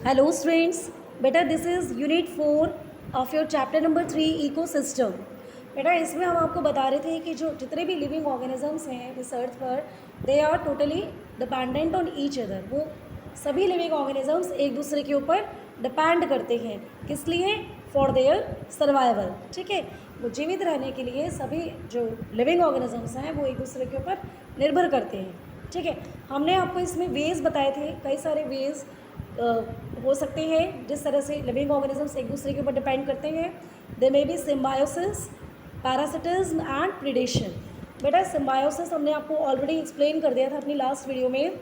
Hello students, बेटा this is unit 4 of your chapter number 3 ecosystem. बेटा इसमें हम आपको बता रहे थे कि जो जितने भी लिविंग ऑर्गेनिजम्स हैं इस अर्थ पर, they are totally dependent on each other. वो सभी लिविंग ऑर्गेनिजम्स एक दूसरे के ऊपर डिपेंड करते हैं। किस लिए? For their survival. ठीक है, वो जीवित रहने के लिए सभी जो लिविंग ऑर्गेनिजम्स हैं वो एक दूसरे के ऊपर निर्भर करते हैं। ठीक है, हमने आपको इसमें वेज बताए थे, कई सारे वेज हो सकते हैं जिस तरह से लिविंग ऑर्गेनिजम्स एक दूसरे के ऊपर डिपेंड करते हैं। They may be symbiosis, parasitism and predation. बेटा सिम्बायोसिस हमने आपको ऑलरेडी एक्सप्लेन कर दिया था अपनी लास्ट वीडियो में।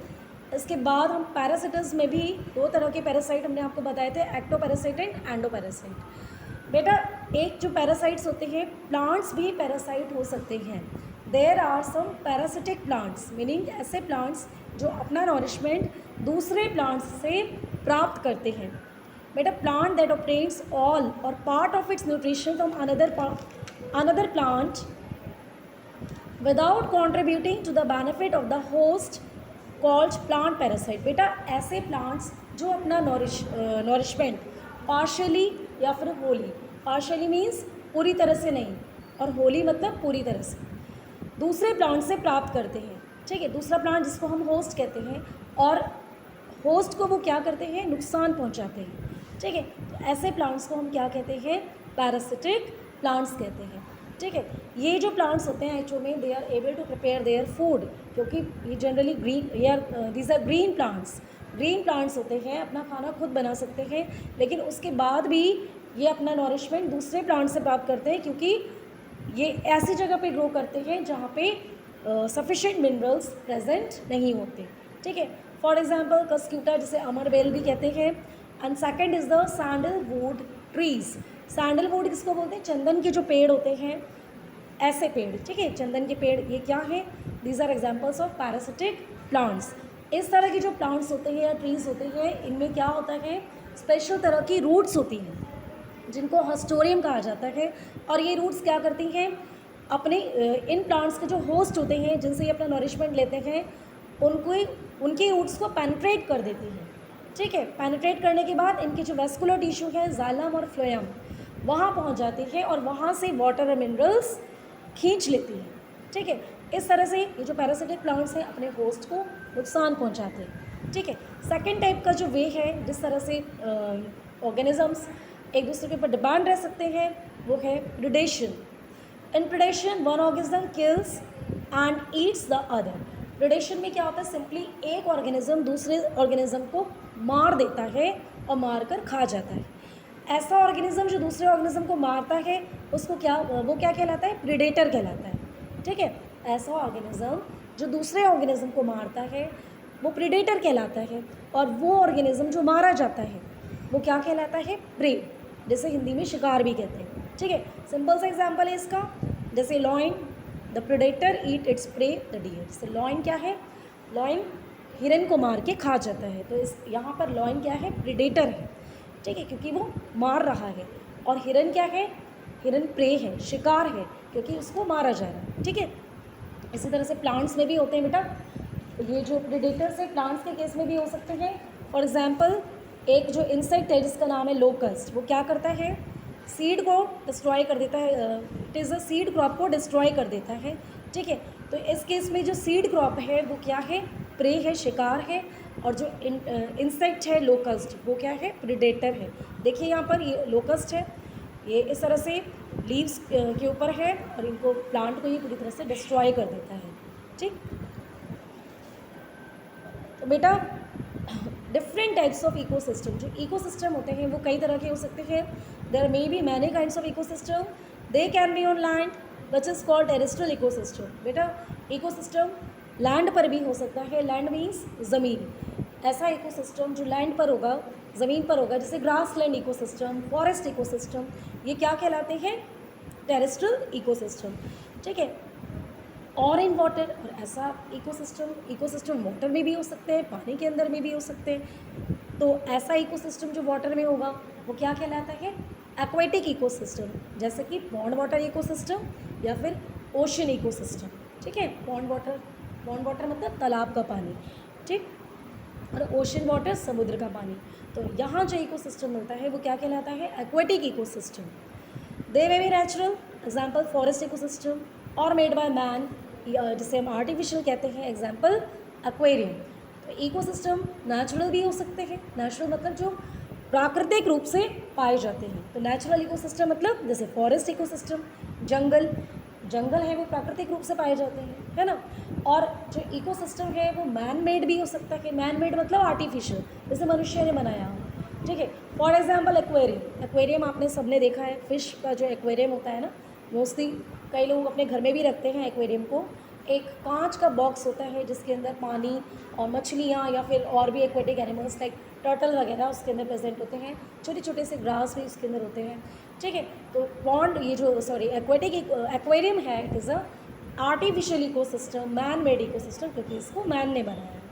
इसके बाद हम पैरासिटिज्म में भी दो तरह के पैरासाइट हमने आपको बताए थे, एक्टोपैरासाइट एंड एंडोपैरासाइट। बेटा एक जो पैरासाइट्स होते हैं, प्लांट्स भी पैरासाइट हो सकते हैं। There are some parasitic plants, meaning ऐसे प्लांट्स जो अपना नॉरिशमेंट दूसरे प्लांट्स से प्राप्त करते हैं। बेटा plant that obtains all or part of its nutrition from another plant without contributing to the benefit of the host called plant parasite. बेटा ऐसे प्लांट्स जो अपना नॉरिशमेंट पार्शियली या फिर होली, पार्शियली मीन्स पूरी तरह से नहीं, और होली मतलब पूरी तरह से, दूसरे प्लांट से प्राप्त करते हैं। ठीक है, दूसरा प्लांट जिसको हम होस्ट कहते हैं, और होस्ट को वो क्या करते हैं? नुकसान पहुंचाते हैं। ठीक है, तो ऐसे प्लांट्स को हम क्या कहते हैं? पैरासिटिक प्लांट्स कहते हैं। ठीक है, ये जो प्लांट्स होते हैं एक्चुअल में they are able to prepare their food, क्योंकि ये generally these are green plants. Green plants होते हैं, अपना खाना खुद बना सकते हैं, लेकिन उसके बाद भी ये अपना नॉरिशमेंट दूसरे प्लांट से प्राप्त करते हैं, क्योंकि ये ऐसी जगह पे ग्रो करते हैं जहाँ पे सफिशेंट मिनरल्स प्रेजेंट नहीं होते। ठीक है, फॉर एग्जाम्पल कस्क्यूटा, जिसे अमरबेल भी कहते हैं। And second is the sandalwood trees. Sandalwood किसको बोलते हैं? चंदन के जो पेड़ होते हैं, ऐसे पेड़। ठीक है, चंदन के पेड़, ये क्या है? These are examples of parasitic plants. इस तरह के जो प्लांट्स होते हैं या ट्रीज होते हैं, इनमें क्या होता है? स्पेशल तरह की रूट्स होती हैं जिनको हस्टोरियम कहा जाता है। और ये रूट्स क्या करती हैं? अपने इन प्लांट्स के जो होस्ट होते हैं जिनसे ये अपना नॉरिशमेंट लेते हैं, उनके रूट्स को पेनिट्रेट कर देती हैं। ठीक है, पेनिट्रेट करने के बाद इनके जो वेस्कुलर टिश्यू है, जाइलम और फ्लोएम, वहाँ पहुँच जाती है और वहाँ से वाटर और मिनरल्स खींच लेती है। ठीक है, इस तरह से ये जो पैरासिटिक प्लांट्स हैं अपने होस्ट को नुकसान पहुँचाते हैं। ठीक है, सेकेंड टाइप का जो वे है जिस तरह से ऑर्गेनिजम्स एक दूसरे के ऊपर डिपेंड रह सकते हैं, वो है predation. In predation one organism kills and eats the other. Predation में क्या होता है? सिंपली एक ऑर्गेनिज्म दूसरे ऑर्गेनिज्म को मार देता है और मार कर खा जाता है। ऐसा ऑर्गेनिज्म जो दूसरे ऑर्गेनिज्म को मारता है उसको वो क्या कहलाता है? प्रीडेटर कहलाता है। ठीक है, ऐसा ऑर्गेनिज्म जो दूसरे ऑर्गेनिज्म को मारता है वो प्रीडेटर कहलाता है, और वो ऑर्गेनिज्म जो मारा जाता है वो क्या कहलाता है? प्रे, जैसे हिंदी में शिकार भी कहते हैं। ठीक है, सिंपल सा एग्जांपल है इसका, जैसे lion, the predator eat its prey the deer. जैसे लॉइन क्या है? लॉइन हिरन को मार के खा जाता है, तो इस यहाँ पर लॉइन क्या है? प्रेडेटर है। ठीक है, क्योंकि वो मार रहा है। और हिरन क्या है? हिरन प्रे है, शिकार है, क्योंकि उसको मारा जा रहा है। ठीक है, इसी तरह से प्लांट्स में भी होते हैं बेटा, ये जो प्रेडेटर्स है प्लांट्स के केस में भी हो सकते हैं। फॉर एग्जाम्पल एक जो इंसेक्ट है जिसका नाम है लोकस्ट, वो क्या करता है? सीड को डिस्ट्रॉय कर देता है, it is a seed crop को डिस्ट्रॉय कर देता है। ठीक है, तो इस केस में जो सीड क्रॉप है वो क्या है? प्रे है, शिकार है, और जो इंसेक्ट है लोकस्ट, वो क्या है? प्रेडेटर है। देखिए यहाँ पर ये लोकस्ट है, ये इस तरह से लीव्स के ऊपर है और इनको प्लांट को ये पूरी तरह से डिस्ट्रॉय कर देता है। ठीक, तो बेटा डिफरेंट टाइप्स ऑफ इकोसिस्टम, जो इकोसिस्टम होते हैं वो कई तरह के हो सकते हैं। There may be many kinds of ecosystem, they can be on land which is called terrestrial ecosystem. बेटा इकोसिस्टम लैंड पर भी हो सकता है, लैंड मीन्स ज़मीन। ऐसा इकोसिस्टम जो लैंड पर होगा, ज़मीन पर होगा, जैसे grass land ecosystem, forest ecosystem, ये क्या कहलाते हैं? Terrestrial ecosystem. ठीक है, और इन वाटर, और ऐसा इकोसिस्टम वाटर में भी हो सकते हैं, पानी के अंदर में भी हो सकते हैं। तो ऐसा इकोसिस्टम जो वाटर में होगा वो क्या कहलाता है? एक्वेटिक इकोसिस्टम, जैसे कि पॉन्ड वाटर इकोसिस्टम या फिर ओशन इकोसिस्टम। ठीक है, पॉन्ड वाटर मतलब तालाब का पानी। ठीक, और ओशन वाटर समुद्र का पानी। तो यहाँ जो इकोसिस्टम मिलता है वो क्या कहलाता है? Aquatic ecosystem. दे may B natural, example forest ecosystem, और मेड बाय मैन, जिसे हम आर्टिफिशियल कहते हैं, एग्जाम्पल एक्वेरियम। तो इकोसिस्टम नेचुरल भी हो सकते हैं, नेचुरल मतलब जो प्राकृतिक रूप से पाए जाते हैं। तो नेचुरल इकोसिस्टम मतलब जैसे फॉरेस्ट इकोसिस्टम, जंगल, जंगल है वो प्राकृतिक रूप से पाए जाते हैं, है ना। और जो इकोसिस्टम है वो मैन मेड भी हो सकता है। मैन मेड मतलब आर्टिफिशियल, जैसे मनुष्य ने बनाया हो, ठीक है। फॉर एग्जाम्पल एक्वेरियम, एक्वेरियम आपने सबने देखा है, फिश का जो एक्वेरियम होता है ना, मोस्टली कई लोग अपने घर में भी रखते हैं एक्वेरियम को। एक कांच का बॉक्स होता है जिसके अंदर पानी और मछलियाँ या फिर और भी एक्वेटिक एनिमल्स लाइक टर्टल वगैरह उसके अंदर प्रेजेंट होते हैं, छोटे छोटे से ग्रास भी उसके अंदर होते हैं, ठीक है। तो पॉन्ड, ये जो एक्वेटिक एक्वेरियम है, it is a artificial ecosystem, man made ecosystem, क्योंकि इसको मैन ने बनाया है,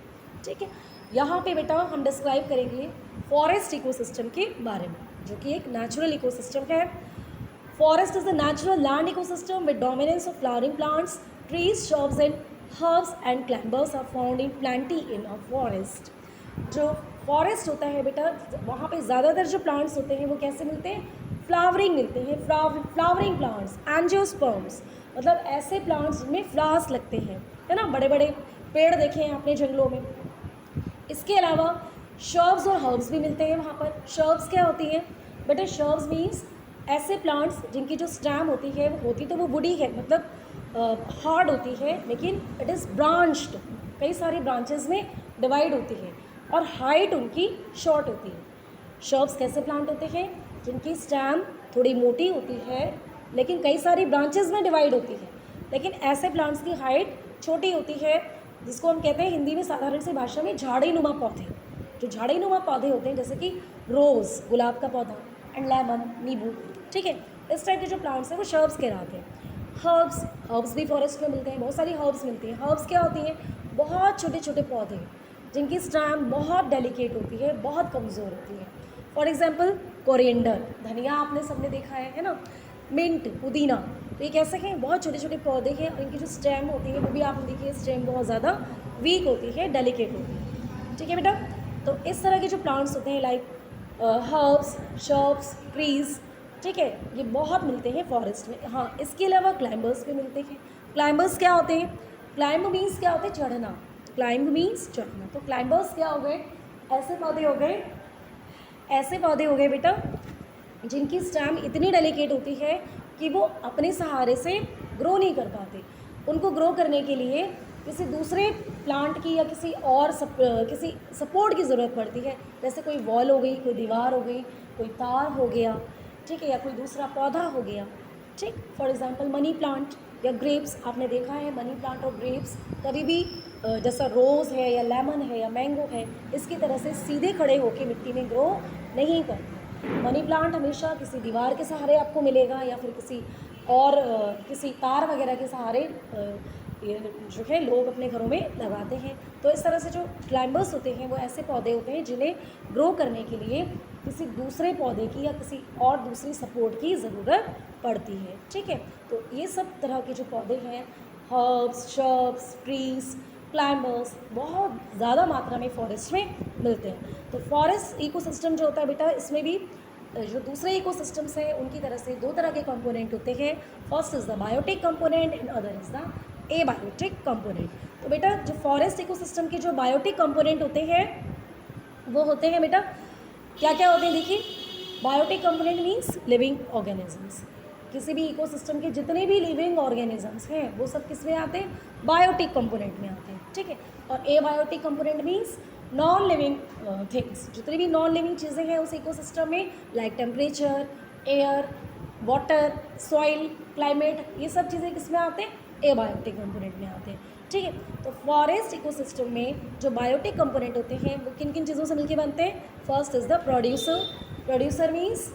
ठीक है। यहाँ पे बेटा हम डिस्क्राइब करेंगे फॉरेस्ट इकोसिस्टम के बारे में, जो कि एक नेचुरल इकोसिस्टम है। Forest is a natural land ecosystem with dominance of flowering plants, trees, shrubs and herbs and climbers are found in plenty in a forest. जो फॉरेस्ट होता है बेटा, वहाँ पे ज़्यादातर जो प्लांट्स होते हैं वो कैसे मिलते हैं? फ्लावरिंग मिलते हैं, फ्लावरिंग प्लांट्स, एंजियोस्पर्म्स, मतलब ऐसे प्लांट्स जिनमें फ्लावर्स लगते हैं, है ना। बड़े बड़े पेड़ देखे हैं आपने जंगलों में। इसके अलावा शर्ब्स और हर्ब्स भी मिलते हैं वहाँ पर। शर्ब्स क्या होती हैं बेटा? शर्ब्स मीन्स ऐसे प्लांट्स जिनकी जो स्टेम होती है, होती तो वो वुडी है, मतलब हार्ड होती है, लेकिन इट इज़ ब्रांच्ड, कई सारी ब्रांचेस में डिवाइड होती है, और हाइट उनकी शॉर्ट होती है। शर्ब्स कैसे प्लांट होते हैं? जिनकी स्टेम थोड़ी मोटी होती है लेकिन कई सारी ब्रांचेस में डिवाइड होती है, लेकिन ऐसे प्लांट्स की हाइट छोटी होती है, जिसको हम कहते हैं हिंदी में साधारण सी भाषा में झाड़ी नुमा पौधे। जो झाड़ी नुमा पौधे होते हैं, जैसे कि रोज़, गुलाब का पौधा, एंड लेमन, नींबू, ठीक है, इस टाइप के जो प्लांट्स हैं वो शर्ब्स कहलाते हैं। हर्ब्स भी फॉरेस्ट में मिलते हैं, बहुत सारी हर्ब्स मिलती हैं। हर्ब्स क्या होती हैं? बहुत छोटे छोटे पौधे जिनकी स्टेम बहुत डेलिकेट होती है, बहुत कमज़ोर होती है। फॉर एग्जाम्पल कोरिएंडर, धनिया आपने सबने देखा है ना। मिंट, पुदीना, तो ये कैसे हैं? बहुत छोटे छोटे पौधे हैं, और इनकी जो स्टेम होती है वो भी आपने देखी है, स्टेम बहुत ज़्यादा वीक होती है, डेलिकेट होती है, ठीक है बेटा। तो इस तरह के जो प्लांट्स होते हैं लाइक हर्ब्स, शर्ब्स, ट्रीज़, ठीक है, ये बहुत मिलते हैं फॉरेस्ट में। हाँ, इसके अलावा क्लाइंबर्स भी मिलते हैं। क्लाइंबर्स क्या होते हैं? क्लाइंब मीन्स क्या होते हैं? चढ़ना। क्लाइंब मीन्स चढ़ना। तो क्लाइंबर्स क्या हो गए? ऐसे पौधे हो गए, ऐसे पौधे हो गए बेटा जिनकी स्टेम इतनी डेलिकेट होती है कि वो अपने सहारे से ग्रो नहीं कर पाते। उनको ग्रो करने के लिए किसी दूसरे प्लांट की या किसी और किसी सपोर्ट की ज़रूरत पड़ती है, जैसे कोई वॉल हो गई, कोई दीवार हो गई, कोई तार हो गया, ठीक है, या कोई दूसरा पौधा हो गया, ठीक। फॉर एग्जांपल मनी प्लांट या ग्रेप्स, आपने देखा है मनी प्लांट और ग्रेप्स कभी भी जैसा रोज़ है या लेमन है या मैंगो है, इसकी तरह से सीधे खड़े होकर मिट्टी में ग्रो नहीं करते। मनी प्लांट हमेशा किसी दीवार के सहारे आपको मिलेगा, या फिर किसी और किसी तार वगैरह के सहारे जो है लोग अपने घरों में लगाते हैं। तो इस तरह से जो क्लाइंबर्स होते हैं वो ऐसे पौधे होते हैं जिन्हें ग्रो करने के लिए किसी दूसरे पौधे की या किसी और दूसरी सपोर्ट की ज़रूरत पड़ती है, ठीक है। तो ये सब तरह के जो पौधे हैं, हर्ब्स, शर्ब्स, ट्रीज़, क्लाइंबर्स, बहुत ज़्यादा मात्रा में फॉरेस्ट में मिलते हैं। तो फॉरेस्ट इकोसिस्टम जो होता है बेटा, इसमें भी जो दूसरे इकोसिस्टम्स हैं उनकी तरह से दो तरह के कंपोनेंट होते हैं। First is the biotic component and other is the abiotic component. तो बेटा जो फॉरेस्ट इकोसिस्टम के जो बायोटिक कंपोनेंट होते हैं वो होते हैं बेटा, क्या क्या होते हैं देखिए। Biotic component means living organisms. किसी भी इकोसिस्टम के जितने भी लिविंग ऑर्गेनिजम्स हैं वो सब किस में आते हैं? बायोटिक कंपोनेंट में आते हैं, ठीक है। और abiotic component means non living things, जितनी भी नॉन लिविंग चीज़ें हैं उस इकोसिस्टम में, like temperature, air, water, soil, climate, ये सब चीज़ें किस में आते हैं? एबायोटिक कंपोनेंट में आते हैं, ठीक है। तो फॉरेस्ट इकोसिस्टम में जो बायोटिक कंपोनेंट होते हैं वो किन किन चीज़ों से मिलकर बनते हैं? First is the producer. Producer means,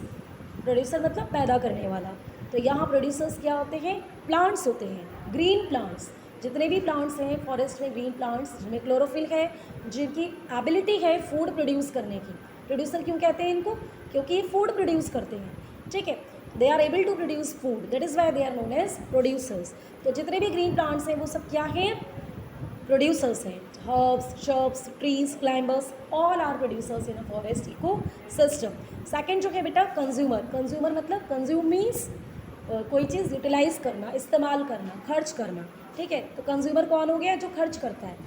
producer मतलब पैदा करने वाला। तो यहाँ प्रोड्यूसर्स क्या होते हैं? प्लांट्स होते हैं, ग्रीन प्लांट्स। जितने भी प्लांट्स हैं फॉरेस्ट में, ग्रीन प्लांट्स जिनमें क्लोरोफिल है, जिनकी एबिलिटी है फूड प्रोड्यूस करने की। प्रोड्यूसर क्यों कहते हैं इनको? क्योंकि ये फूड प्रोड्यूस करते हैं, ठीक है। They are able to produce food, that is why they are known as producers. तो जितने भी ग्रीन प्लांट्स हैं वो सब क्या हैं? प्रोड्यूसर्स हैं, herbs, shrubs, trees, climbers, all are producers in a forest ecosystem. Second जो है बेटा कंज्यूमर. कंज्यूमर मतलब कंज्यूम मीन्स कोई चीज़ यूटिलाइज करना, इस्तेमाल करना, खर्च करना. ठीक है, तो कंज्यूमर कौन हो गया? जो खर्च करता है.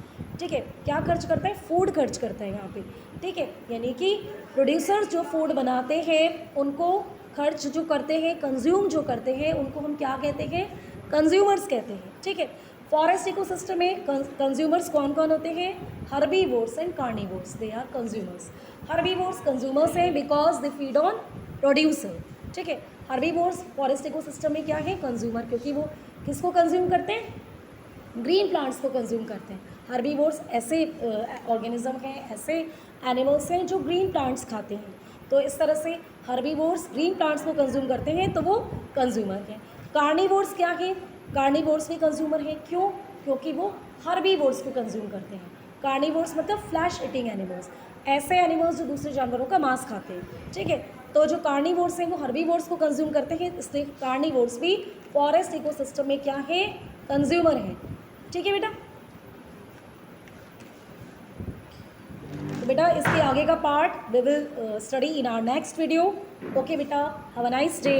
ठीक है, क्या खर्च करता है? फूड खर्च करता है यहाँ पे. ठीक है, यानी कि प्रोड्यूसर्स जो फूड बनाते हैं उनको खर्च जो करते हैं, कंज्यूम जो करते हैं, उनको हम क्या कहते हैं? कंज्यूमर्स कहते हैं. ठीक है, फॉरेस्ट इकोसिस्टम में कंज्यूमर्स कौन कौन होते हैं? Herbivores and carnivores, they are consumers. Herbivores consumers हैं because they feed on producer. ठीक है, हर्बीवोर्स फॉरेस्ट इकोसिस्टम में क्या है? कंज्यूमर, क्योंकि वो किसको कंज्यूम करते हैं? ग्रीन प्लांट्स को कंज्यूम करते हैं. हर्बीवोर्स ऐसे ऑर्गेनिज्म हैं, ऐसे एनिमल्स हैं जो ग्रीन प्लांट्स खाते हैं. तो इस तरह से हर्बीवोर्स ग्रीन प्लांट्स को कंज्यूम करते हैं, तो वो कंज्यूमर हैं. कार्निवोर्स क्या है? कार्निवोर्स भी कंज्यूमर हैं. क्यों? क्योंकि वो हर्बीवोर्स को कंज्यूम करते हैं. कार्निवोर्स मतलब फ्लैश ईटिंग एनिमल्स, ऐसे एनिमल्स जो दूसरे जानवरों का मांस खाते हैं. ठीक है, तो जो कार्निवोर्स हैं वो हर्बीवोर्स को कंज्यूम करते हैं, इसलिए कार्निवोर्स भी फॉरेस्ट इकोसिस्टम में क्या है? कंज्यूमर हैं. ठीक है बेटा. तो बेटा इसके आगे का part we will study in our next video. Okay बेटा, हैव अ नाइस डे.